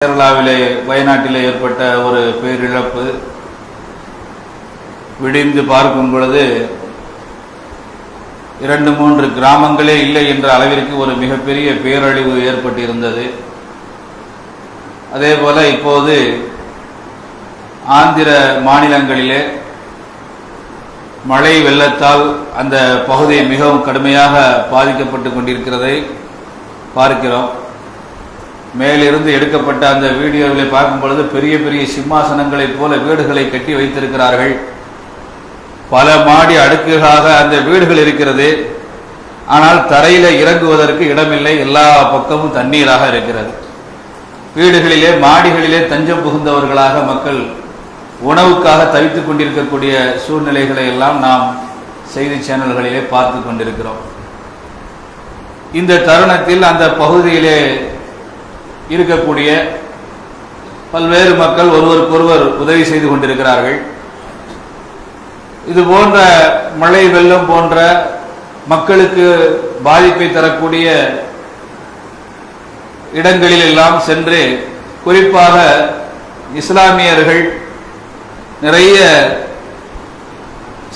கேரளாவிலே வயநாட்டிலே ஏற்பட்ட ஒரு பேரிழப்பு விடிந்து பார்க்கும் பொழுது 2-3 கிராமங்களே இல்லை என்ற அளவிற்கு ஒரு மிகப்பெரிய பேரழிவு ஏற்பட்டு இருந்தது. அதே போல இப்போது ஆந்திர மாநிலங்களிலே மழை வெள்ளத்தால் அந்த பகுதி மிகவும் கடுமையாக பாதிக்கப்பட்டு கொண்டிருக்கிறதை பார்க்கிறோம். மேலிருந்து எடுக்கப்பட்ட அந்த வீடியோவை பார்க்கும் பொழுது பெரிய பெரிய சிம்மாசனங்களைப் போல வீடுகளை கட்டி வைத்திருக்கிறார்கள். பல மாடி அடுக்குகளாக அந்த வீடுகள் இருக்கிறது. ஆனால் தரையில இறங்குவதற்கு இடமில்லை. எல்லா பக்கமும் தண்ணீராக இருக்கிறது. வீடுகளிலே மாடிகளிலே தஞ்சம் புகுந்தவர்களாக மக்கள் உணவுக்காக தவித்துக் கொண்டிருக்கக்கூடிய சூழ்நிலைகளை எல்லாம் நாம் செய்தி சேனல்களிலே பார்த்து கொண்டிருக்கிறோம். இந்த தருணத்தில் அந்த பகுதியிலே இருக்கக்கூடிய பல்வேறு மக்கள் ஒருவருக்கொருவர் உதவி செய்து கொண்டிருக்கிறார்கள். இது போன்ற மழை வெள்ளம் போன்ற மக்களுக்கு பாதிப்பை தரக்கூடிய இடங்களில் எல்லாம் சென்று குறிப்பாக இஸ்லாமியர்கள் நிறைய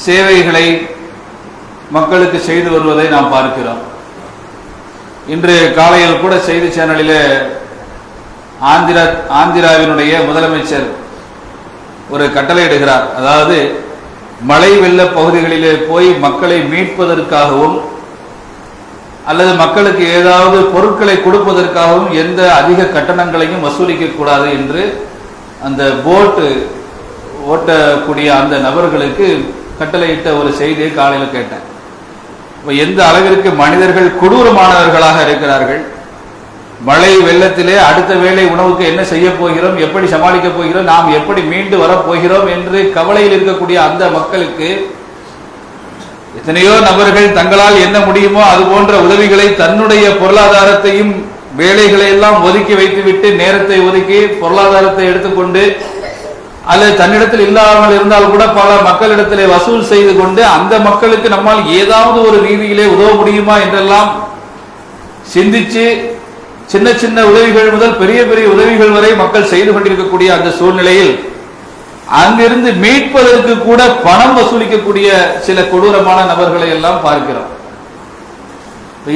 சேவைகளை மக்களுக்கு செய்து வருவதை நாம் பார்க்கிறோம். இன்று காலையில் கூட செய்தி சேனலிலே ஆந்திராவினுடைய முதலமைச்சர் ஒரு கட்டளை இடுகிறார். அதாவது மழை வெள்ள பகுதிகளிலே போய் மக்களை மீட்பதற்காகவும் அல்லது மக்களுக்கு ஏதாவது பொருட்களை கொடுப்பதற்காகவும் எந்த அதிக கட்டணங்களையும் வசூலிக்க கூடாது என்று அந்த போட்டு ஓட்டக்கூடிய அந்த நபர்களுக்கு கட்டளையிட்ட ஒரு செய்தியை காலையில் கேட்டேன். எந்த அளவிற்கு மனிதர்கள் கொடூரமானவர்களாக இருக்கிறார்கள். மழை வெள்ளத்திலே அடுத்த வேளை உணவுக்கு என்ன செய்ய போகிறோம், எப்படி சமாளிக்க போகிறோம், நாம் எப்படி மீண்டு வரப்போகிறோம் என்று கவலையில் இருக்கக்கூடிய அந்த மக்களுக்கு எத்தனையோ நபர்கள் தங்களால் என்ன முடியுமோ அது போன்ற உதவிகளை தன்னுடைய பொருளாதாரத்தையும் வேலைகளை எல்லாம் ஒதுக்கி வைத்துவிட்டு நேரத்தை ஒதுக்கி பொருளாதாரத்தை எடுத்துக்கொண்டு அல்லது தன்னிடத்தில் இல்லாமல் இருந்தால் கூட பல மக்களிடத்திலே வசூல் செய்து கொண்டு அந்த மக்களுக்கு நம்மால் ஏதாவது ஒரு ரீதியிலே உதவ முடியுமா என்றெல்லாம் சிந்திச்சு சின்ன சின்ன உதவிகள் முதல் பெரிய பெரிய உதவிகள் வரை மக்கள் செய்து கொண்டிருக்கக்கூடிய அந்த சூழ்நிலையில் அங்கிருந்து மீட்பதற்கு கூட பணம் வசூலிக்கக்கூடிய சில கொடூரமான நபர்களை எல்லாம் பார்க்கிறோம்.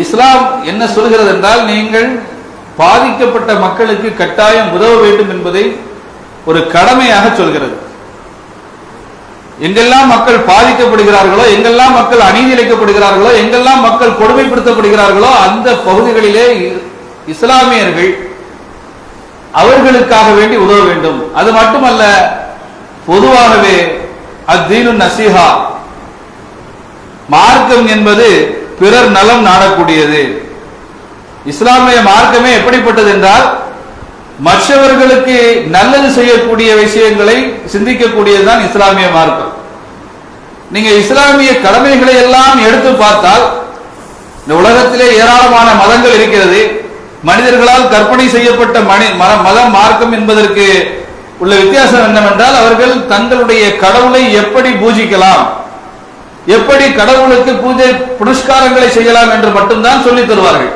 இஸ்லாம் என்ன சொல்கிறது என்றால், நீங்கள் பாதிக்கப்பட்ட மக்களுக்கு கட்டாயம் உதவ வேண்டும் என்பதை ஒரு கடமையாக சொல்கிறது. எங்கெல்லாம் மக்கள் பாதிக்கப்படுகிறார்களோ, எங்கெல்லாம் மக்கள் அநீதி இழைக்கப்படுகிறார்களோ, எங்கெல்லாம் மக்கள் கொடுமைப்படுத்தப்படுகிறார்களோ அந்த பகுதிகளிலே இஸ்லாமியர்கள் அவர்களுக்காக வேண்டி உதவ வேண்டும். அது மட்டுமல்ல, பொதுவாகவே அத்தீனு நசீஹா, மார்க்கம் என்பது பிறர் நலம் நாடக்கூடியது. இஸ்லாமிய மார்க்கமே எப்படிப்பட்டது என்றால், மற்றவர்களுக்கு நல்லது செய்யக்கூடிய விஷயங்களை சிந்திக்கக்கூடியதுதான் இஸ்லாமிய மார்க்கம். நீங்க இஸ்லாமிய கடமைகளை எல்லாம் எடுத்து பார்த்தால் இந்த உலகத்திலே ஏராளமான மதங்கள் இருக்கிறது. மனிதர்களால் கற்பனை செய்யப்பட்ட மதம் மார்க்கம் என்பதற்கு உள்ள வித்தியாசம் என்னவென்றால், அவர்கள் தங்களுடைய கடவுளை எப்படி பூஜிக்கலாம், எப்படி கடவுளுக்கு பூஜை புனஸ்காரங்களை செய்யலாம் என்று மட்டும்தான் சொல்லித் தருவார்கள்.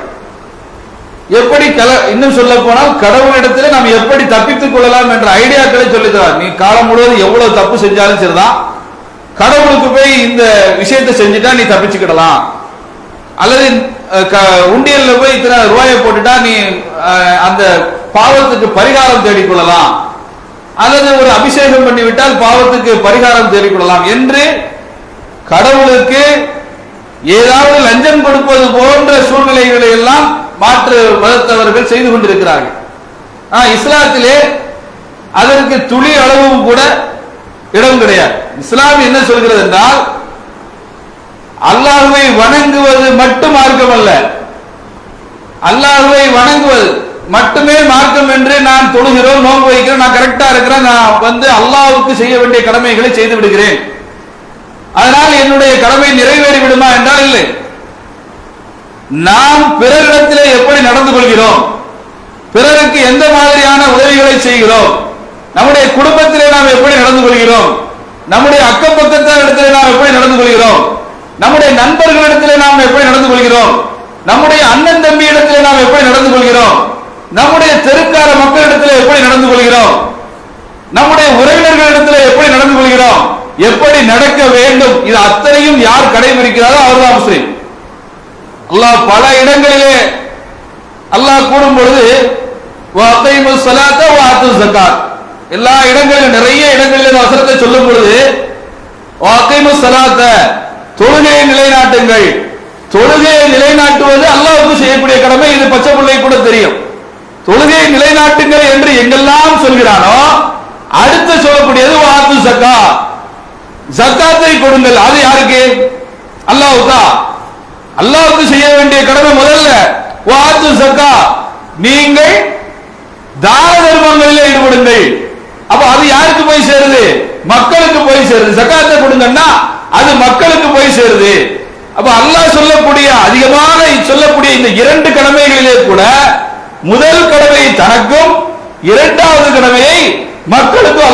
எப்படி இன்னும் சொல்ல போனால் கடவுளிடத்தில் நாம் எப்படி தப்பித்துக் கொள்ளலாம் என்ற ஐடியாக்களை சொல்லித் தருவார். நீ காலம் முழுவதும் எவ்வளவு தப்பு செஞ்சாலும் சரிதான், கடவுளுக்கு போய் இந்த விஷயத்தை செஞ்சுட்டா நீ தப்பிச்சுக்கிடலாம், அல்லது உண்டியல்ல போய் இத்தனை ரூபாயை போட்டுட்டா நீ அந்த பாவத்துக்கு பரிகாரம் தேடிக்கொள்ளலாம், அல்லது ஒரு அபிஷேகம் பண்ணிவிட்டால் பாவத்துக்கு பரிகாரம் தேடிக்கொள்ளலாம் என்று கடவுளுக்கு ஏதாவது லஞ்சம் கொடுப்பது போன்ற சூழ்நிலைகளை எல்லாம் மாற்று மதத்தவர்கள் செய்து கொண்டிருக்கிறார்கள். இஸ்லாத்திலே அதற்கு துளி அளவும் கூட இடம் கிடையாது. இஸ்லாம் என்ன சொல்கிறது என்றால், அல்லாஹ்வை வணங்குவது மட்டும் மார்க்கம் அல்ல, அல்லாஹ்வை வணங்குவது மட்டுமே மார்க்கம் என்று நான் தொழுகிறோம், நோன்பு வைக்கிறேன், நான் கரெக்டா இருக்கிறேன், நான் அல்லாஹ்வுக்கு செய்ய வேண்டிய கடமைகளை செய்து விடுகிறேன், அதனால் என்னுடைய கடமை நிறைவேறி விடுமா என்றால் இல்லை. நாம் பிறரிடத்திலே எப்படி நடந்து கொள்கிறோம், பிறருக்கு எந்த மாதிரியான உதவிகளை செய்கிறோம், நம்முடைய குடும்பத்திலே நாம் எப்படி நடந்து கொள்கிறோம், நம்முடைய அக்கம் பக்கத்திலே நாம் எப்படி நடந்து கொள்கிறோம், நம்முடைய நண்பர்களிடத்திலே நாம் எப்படி நடந்து கொள்கிறோம், நம்முடைய அண்ணன் தம்பி இடத்திலே நாம் எப்படி நடந்து கொள்கிறோம், நம்முடைய தெருக்கார மக்களிடத்தில் எப்படி நடந்து கொள்கிறோம், நம்முடைய உறவினர்களிடத்தில் எப்படி நடந்து கொள்கிறோம், எப்படி நடக்க வேண்டும், இது அத்தனையும் யார் கடைபிடிக்கிறாரோ அவர்தான் முஸ்லிம். அல்லாஹ் பல இடங்களிலே அல்லாஹ் கூறும் பொழுது வஅகீமுஸ் ஸலாத்த வஆத்துஸ் ஸகாத், எல்லா இடங்களிலும் நிறைய இடங்களில் இந்த வசனத்தை சொல்லும் பொழுது வஅகீமுஸ் ஸலாத்த, தொழுகையை நிலைநாட்டுங்கள். தொழுகையை நிலைநாட்டுவது அல்லாஹ்வுக்கு செய்யக்கூடிய கடமை. இது பச்சை பிள்ளை கூட தெரியும். தொழுகையை நிலைநாட்டுங்கள் என்று எங்கெல்லாம் சொல்கிறானோ அடுத்து சொல்லக்கூடியது வஆத்து ஸக்கா, ஜக்காத்தை கொடுங்கள். அது யாருக்கு? அல்லாஹ்வுக்கா. அல்லாஹ்வுக்கு செய்ய வேண்டிய கடமை முதல்ல வஆத்து ஸக்கா, நீங்கள் தான தர்மங்களில் ஈடுபடுங்கள். அப்ப அது யாருக்கு போய் சேருது? மக்களுக்கு போய் சேருது. ஜக்காத்தை கொடுங்கன்னா அது மக்களுக்கு போய் சேருது. அப்ப அல்லாஹ் சொல்லக்கூடிய அதிகமாக சொல்லக்கூடிய இந்த இரண்டு கடமைகளிலே கூட முதல் கடமை தனக்கும் இரண்டாவது கடமையை மக்களுக்கும் அல்லாஹ்